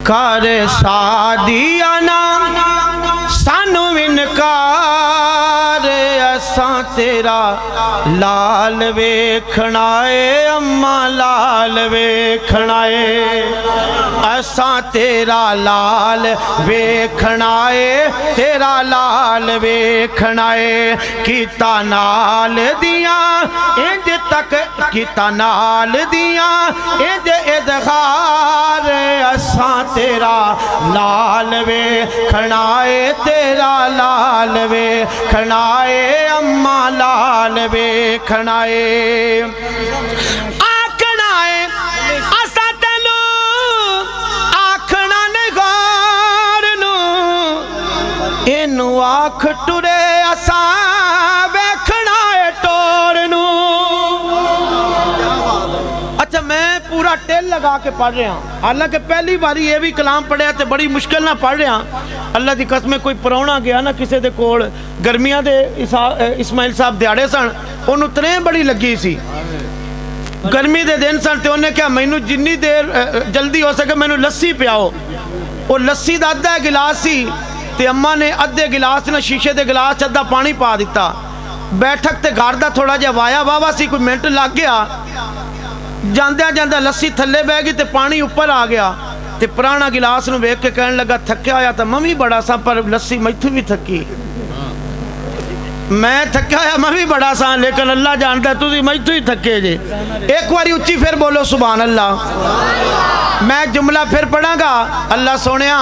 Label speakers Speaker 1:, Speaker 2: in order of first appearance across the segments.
Speaker 1: कर सादिया ना सानू इनकार असां तेरा लाल वेखना है अम्मा लाल वेखना है असां तेरा लाल वेखना है तेरा लाल वेखना है कीता नाल दिया इंज तक कीता नाल दिया इंज इज़हार असां तेरा लाल वेखना है तेरा लाल वेखना है अम्मा लाल वेखना है आखना है असा तेनू आखना निगार नू इनू आख टुरे असा वेखना है टोर नू। अच्छा मैं पूरा टेल लगा के पढ़ रहा, हालांकि पहली बारी ये भी कलाम पढ़िया तो बड़ी मुश्किल ना पढ़ रहा। अल्लाह की कसम कोई परौना गया ना किसी के कोल गर्मियां दे इस्माइल साहब दिहाड़े सन उन्होंने तरे बड़ी लगी सी गर्मी के दिन सन तो उन्हें कहा मैनू जिन्नी देर जल्दी हो सके मैनू लस्सी पियाओ। वो लस्सी का अद्धा गिलास सी ते अम्मा ने अद्धे गिलास ना शीशे के गिलास अद्धा पानी पा दिता। बैठक ते घर का थोड़ा जिहा वाया वावा सी कोई मिनट लग गया जांद्या जांद्या लस्सी थले बह गई तो पानी उपर आ गया तो पुराना गिलास नूं वेख के कहन लगा थक्या होया तो मैं भी बड़ा सा पर लस्सी मैथों भी थकी मैं थक्या होया मैं भी बड़ा सा लेकिन अल्लाह जानता तुसीं मैथों ही थके जे। एक बारी उच्ची फिर बोलो सुभान अल्लाह। मैं जुमला फिर पढ़ांगा अल्लाह सोनिया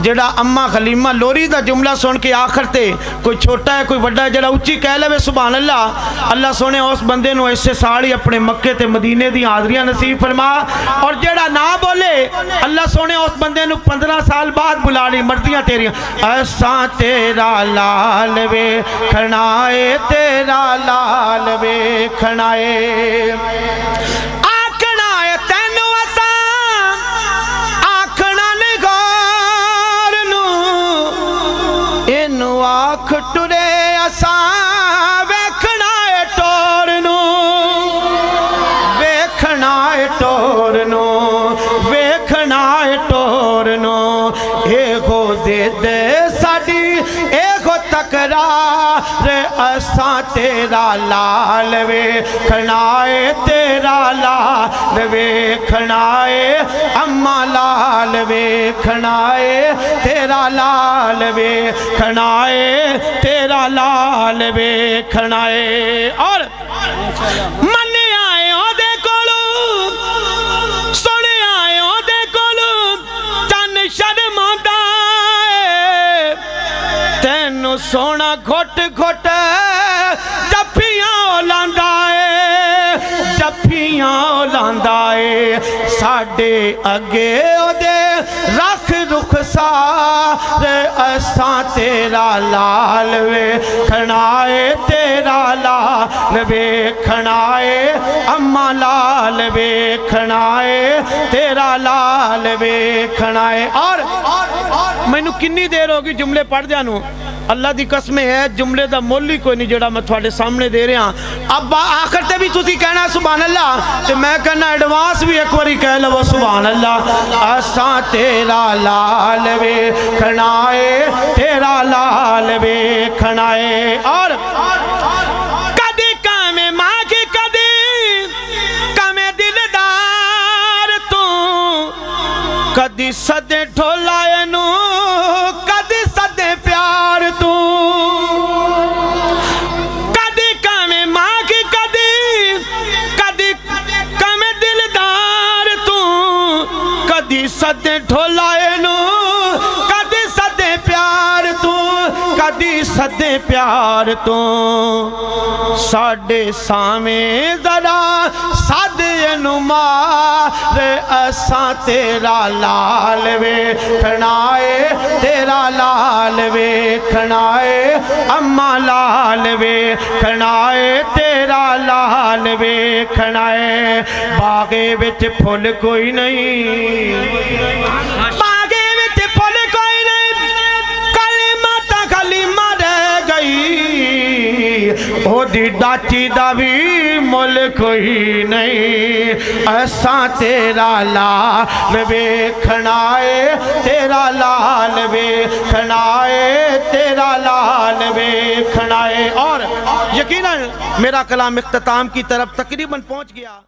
Speaker 1: जेड़ा अम्मा खलीमा लोरी का जुमला सुन के आखिर ते कोई छोटा है कोई बड़ा है जेड़ा उच्ची कह लवे सुभान अल्लाह अल्लाह सोने उस बंदे नूं इसे साल ही अपने मक्के ते मदीने दी हाज़रियां नसीब फरमा और जेड़ा ना बोले अल्लाह सोने उस बंदे नूं 15 साल बाद बुला ली मर्जियां तेरियां असां तेरा लाल वेखना है तेरा लाल वेखना है आखना है तैनू असां आखना निगार नूं इनू आख टुरे असां वेखना है टोर नूं वेखना है टोर नूं वेखना है टोर नूं एहो जिद साडी एहो तकरार असां तेरा लाल वेखना है तेरा लाल वेखना है अम्मा लाल वेखना है तेरा लाल वेखना है तेरा लाल वेखना है। और मन आए ओदे कोलों सुन आए ओदे कोलों चन शर्मांदा है तैनू सोना घुट घुट जफ्फियां लांदा है जफ्फियां लांदा है साडे अगे ओदे रख रुख सार असां तेरा लाल वेखना है तेरा लाल वेखना है अम्मा लाल वेखना है तेरा लाल वेखना है। और मैनू कितनी देर होगी जुमले पढ़दे नूं अल्लाह की कसम है जुमले का मुल ही कोई नहीं जोड़ा मैं थोड़े सामने दे रहा। अब आखिर ते भी तुसी कहना सुभान अल्लाह तो मैं कहना एडवांस भी एक बारी कह लो सुभान अल्लाह असां तेरा लाल वेखना है तेरा लाल वेखना है। और कदी कामे मां की कदी कामे दिलदार तू कदी सदे ढोलाए नू कदी सदे प्यार तू कदी कामे मां की कदी कदी कामे दिलदार तू कदी सदे ढोलाए नू कदी सदे प्यार तू कदी सदे प्यार तू साडे सामे जरा सद मार असां तेरा लाल वेखना है तेरा लाल वेखना है अम्मा लाल वेखना है तेरा लाल वेखना है। बागे विच फुल कोई नहीं बागे विच फुल कोई नहीं कलीमा ता कलीमा रह गई ओ ओदी दाची दा भी मुल कोई नहीं, असा तेरा लाल वेखना है, तेरा लाल वेखना है, तेरा लाल वेखना है। और यकीनन मेरा कलाम इख्तिताम की तरफ तकरीबन पहुंच गया।